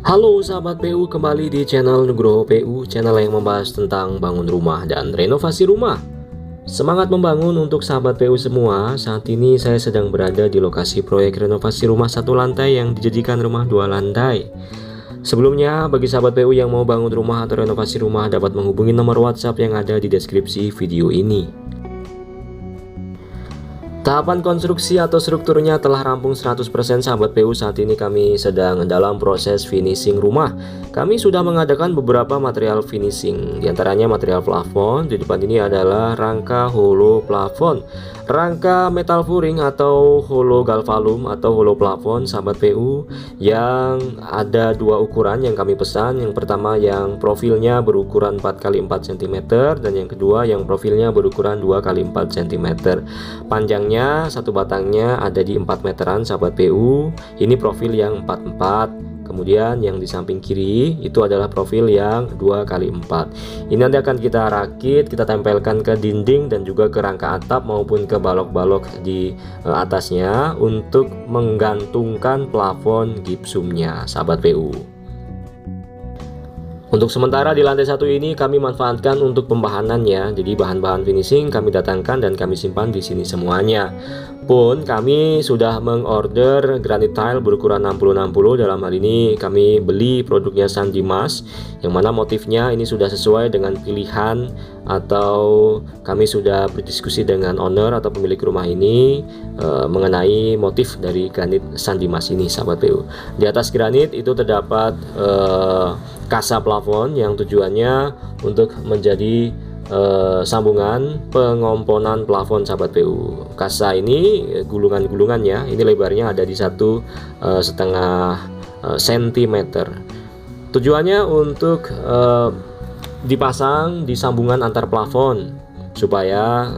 Halo sahabat PU, kembali di channel Nugroho PU, channel yang membahas tentang bangun rumah dan renovasi rumah. Semangat membangun untuk sahabat PU semua. Saat ini saya sedang berada di lokasi proyek renovasi rumah satu lantai yang dijadikan rumah dua lantai. Sebelumnya, bagi sahabat PU yang mau bangun rumah atau renovasi rumah dapat menghubungi nomor WhatsApp yang ada di deskripsi video ini. Tahapan konstruksi atau strukturnya telah rampung 100% sahabat PU. Saat ini kami sedang dalam proses finishing rumah. Kami sudah mengadakan beberapa material finishing, diantaranya material plafon. Di depan ini adalah rangka holo plafon, rangka metal furing atau holo galvalum atau holo plafon sahabat PU, yang ada dua ukuran yang kami pesan. Yang pertama yang profilnya berukuran 4x4 cm dan yang kedua yang profilnya berukuran 2x4 cm. Panjangnya satu batangnya ada di 4 meteran sahabat PU. Ini profil yang 4x4. Kemudian yang di samping kiri itu adalah profil yang 2x4. Ini nanti akan kita rakit, kita tempelkan ke dinding dan juga ke rangka atap maupun ke balok-balok di atasnya untuk menggantungkan plafon gipsumnya sahabat PU. Untuk sementara di lantai satu ini kami manfaatkan untuk pembahanannya. Jadi bahan-bahan finishing kami datangkan dan kami simpan di sini semuanya. Pun kami sudah mengorder granit tile berukuran 60-60. Dalam hal ini kami beli produknya Sandimas, yang mana motifnya ini sudah sesuai dengan pilihan, atau kami sudah berdiskusi dengan owner atau pemilik rumah ini mengenai motif dari granit Sandimas ini sahabat PU. Di atas granit itu terdapat kasa plafon yang tujuannya untuk menjadi sambungan pengomponan plafon sahabat PU. Kasa ini gulungan-gulungannya ini lebarnya ada di 1,5 cm. Tujuannya untuk dipasang di sambungan antar plafon supaya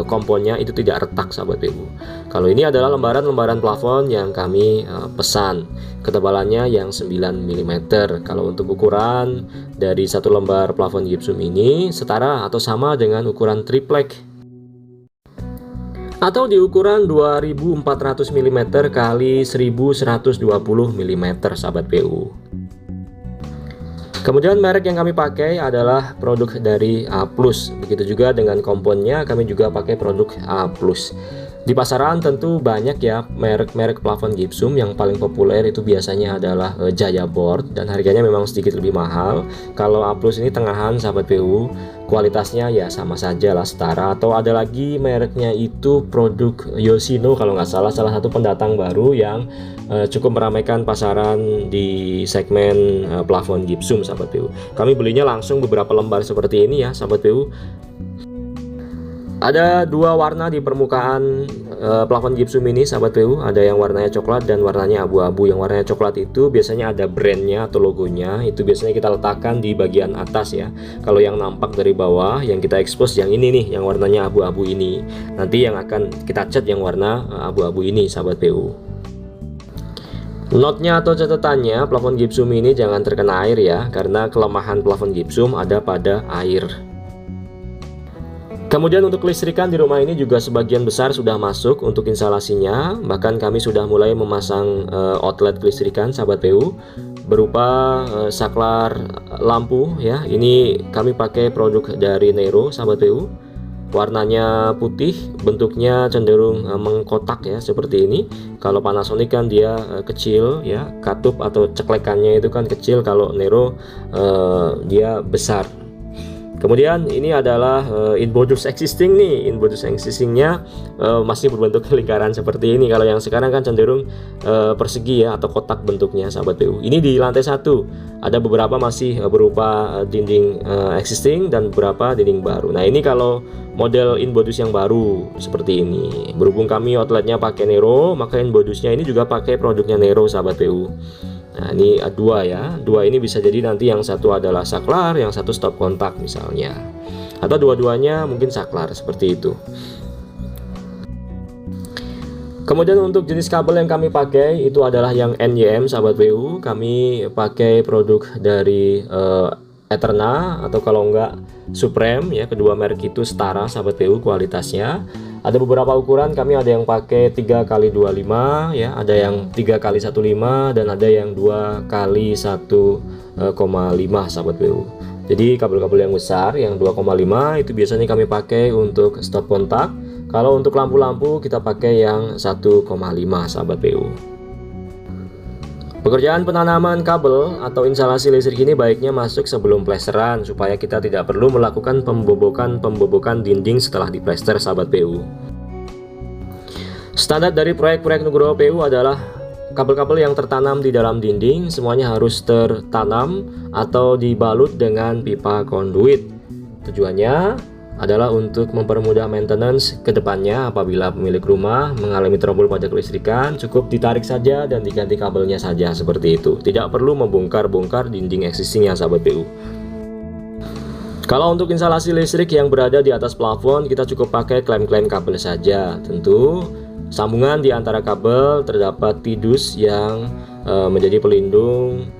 komponnya itu tidak retak sahabat PU. Kalau ini adalah lembaran-lembaran plafon yang kami pesan, ketebalannya yang 9 mm. Kalau untuk ukuran dari satu lembar plafon gipsum ini setara atau sama dengan ukuran triplek, atau di ukuran 2400 mm kali 1120 mm sahabat PU. Kemudian merek yang kami pakai adalah produk dari A+. Begitu juga dengan komponnya kami juga pakai produk A+. Di pasaran tentu banyak ya merek-merek plafon gipsum. Yang paling populer itu biasanya adalah Jaya Board dan harganya memang sedikit lebih mahal. Kalau A+ ini tengahan sahabat PU, kualitasnya ya sama saja lah, setara. Atau ada lagi mereknya itu produk Yoshino kalau nggak salah, salah satu pendatang baru yang cukup meramaikan pasaran di segmen plafon gipsum sahabat PU. Kami belinya langsung beberapa lembar seperti ini ya sahabat PU. Ada dua warna di permukaan plafon gipsum ini sahabat PU. Ada yang warnanya coklat dan warnanya abu-abu. Yang warnanya coklat itu biasanya ada brandnya atau logonya. Itu biasanya kita letakkan di bagian atas ya. Kalau yang nampak dari bawah, yang kita expose yang ini nih, yang warnanya abu-abu ini. Nanti yang akan kita cat yang warna abu-abu ini sahabat PU. Notnya atau catatannya, plafon gipsum ini jangan terkena air ya, karena kelemahan plafon gipsum ada pada air. Kemudian untuk kelistrikan di rumah ini juga sebagian besar sudah masuk untuk instalasinya. Bahkan kami sudah mulai memasang outlet kelistrikan sahabat PU berupa saklar lampu ya. Ini kami pakai produk dari Nero sahabat PU. Warnanya putih, bentuknya cenderung mengkotak ya seperti ini. Kalau Panasonic kan dia kecil ya, katup atau ceklekannya itu kan kecil. Kalau Nero dia besar. Kemudian ini adalah inbodus existing nih. Inbodus existingnya masih berbentuk lingkaran seperti ini. Kalau yang sekarang kan cenderung persegi ya atau kotak bentuknya sahabat PU. Ini di lantai satu ada beberapa masih berupa dinding existing dan beberapa dinding baru. Nah ini kalau model inbodus yang baru seperti ini. Berhubung kami outletnya pakai Nero, maka inbodusnya ini juga pakai produknya Nero sahabat PU. Nah ini dua ya, dua ini bisa jadi nanti yang satu adalah saklar, yang satu stop kontak misalnya, atau dua-duanya mungkin saklar seperti itu. Kemudian untuk jenis kabel yang kami pakai itu adalah yang NYM sahabat PU. Kami pakai produk dari Eterna atau kalau enggak Supreme ya, kedua merek itu setara sahabat PU kualitasnya. Ada beberapa ukuran, kami ada yang pakai 3x25 ya, ada yang 3x15 dan ada yang 2x1,5 sahabat PU. Jadi kabel-kabel yang besar yang 2,5 itu biasanya kami pakai untuk stop kontak. Kalau untuk lampu-lampu kita pakai yang 1,5 sahabat PU. Pekerjaan penanaman kabel atau instalasi listrik ini baiknya masuk sebelum plesteran supaya kita tidak perlu melakukan pembobokan dinding setelah diplester sahabat PU. Standar dari proyek-proyek Nugroho PU adalah kabel-kabel yang tertanam di dalam dinding semuanya harus tertanam atau dibalut dengan pipa konduit. Tujuannya adalah untuk mempermudah maintenance ke depannya. Apabila pemilik rumah mengalami trouble pada kelistrikan, cukup ditarik saja dan diganti kabelnya saja, seperti itu. Tidak perlu membongkar-bongkar dinding existingnya sahabat PU. Kalau untuk instalasi listrik yang berada di atas plafon, kita cukup pakai klem-klem kabel saja. Tentu sambungan di antara kabel terdapat tidus yang menjadi pelindung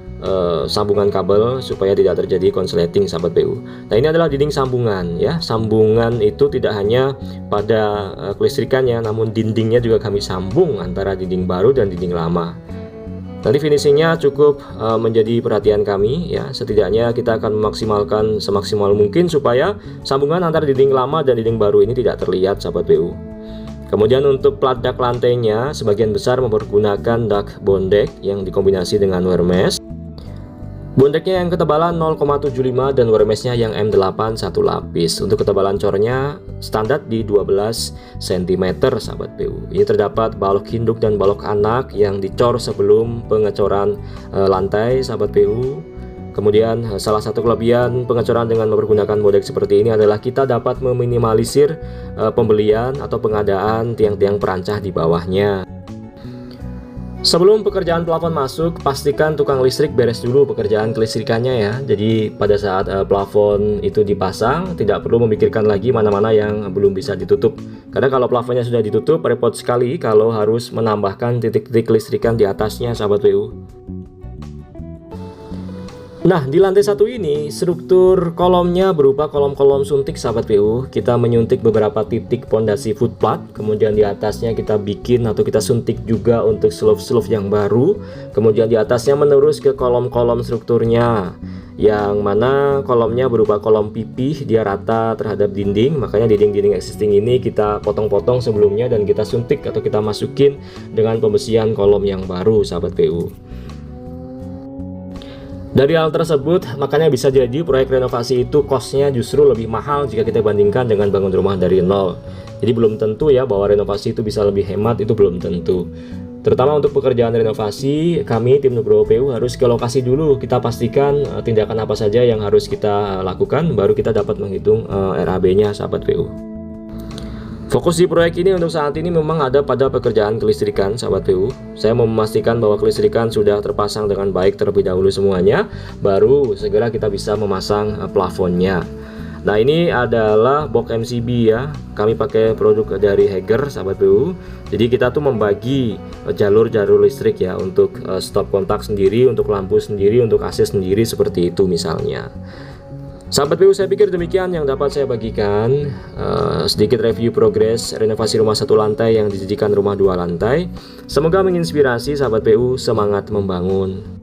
sambungan kabel supaya tidak terjadi konsleting sahabat PU. Nah, ini adalah dinding sambungan ya. Sambungan itu tidak hanya pada kelistrikannya, namun dindingnya juga kami sambung antara dinding baru dan dinding lama. Nanti finishingnya cukup menjadi perhatian kami ya. Setidaknya kita akan memaksimalkan semaksimal mungkin supaya sambungan antara dinding lama dan dinding baru ini tidak terlihat sahabat PU. Kemudian untuk plat dak lantainya sebagian besar mempergunakan dak bondek yang dikombinasi dengan wear mesh. Bondeknya yang ketebalan 0,75 dan wear meshnya yang M8 satu lapis. Untuk ketebalan cornya standar di 12 cm sahabat PU. Ini terdapat balok induk dan balok anak yang dicor sebelum pengecoran lantai sahabat PU. Kemudian salah satu kelebihan pengecoran dengan menggunakan bondek seperti ini adalah kita dapat meminimalisir pembelian atau pengadaan tiang-tiang perancah di bawahnya. Sebelum pekerjaan plafon masuk, pastikan tukang listrik beres dulu pekerjaan kelistrikannya ya. Jadi pada saat plafon itu dipasang, tidak perlu memikirkan lagi mana-mana yang belum bisa ditutup. Karena kalau plafonnya sudah ditutup, repot sekali kalau harus menambahkan titik-titik kelistrikan di atasnya sahabat PU. Nah, di lantai satu ini struktur kolomnya berupa kolom-kolom suntik sahabat PU. Kita menyuntik beberapa titik pondasi footplat, kemudian di atasnya kita bikin atau kita suntik juga untuk slope-slope yang baru. Kemudian di atasnya menerus ke kolom-kolom strukturnya, yang mana kolomnya berupa kolom pipih, dia rata terhadap dinding. Makanya dinding-dinding existing ini kita potong-potong sebelumnya dan kita suntik atau kita masukin dengan pembesian kolom yang baru sahabat PU. Dari hal tersebut, makanya bisa jadi proyek renovasi itu costnya justru lebih mahal jika kita bandingkan dengan bangun rumah dari nol. Jadi belum tentu ya bahwa renovasi itu bisa lebih hemat, itu belum tentu. Terutama untuk pekerjaan renovasi, kami tim Nugroho PU harus ke lokasi dulu. Kita pastikan tindakan apa saja yang harus kita lakukan, baru kita dapat menghitung RAB-nya sahabat PU. Fokus di proyek ini untuk saat ini memang ada pada pekerjaan kelistrikan sahabat PU. Saya mau memastikan bahwa kelistrikan sudah terpasang dengan baik terlebih dahulu semuanya, baru segera kita bisa memasang plafonnya. Nah, ini adalah box MCB ya. Kami pakai produk dari Hager sahabat PU. Jadi kita tuh membagi jalur-jalur listrik ya, untuk stop kontak sendiri, untuk lampu sendiri, untuk AC sendiri, seperti itu misalnya. Sahabat PU, saya pikir demikian yang dapat saya bagikan. Sedikit review progres renovasi rumah satu lantai yang dijadikan rumah dua lantai. Semoga menginspirasi sahabat PU semangat membangun.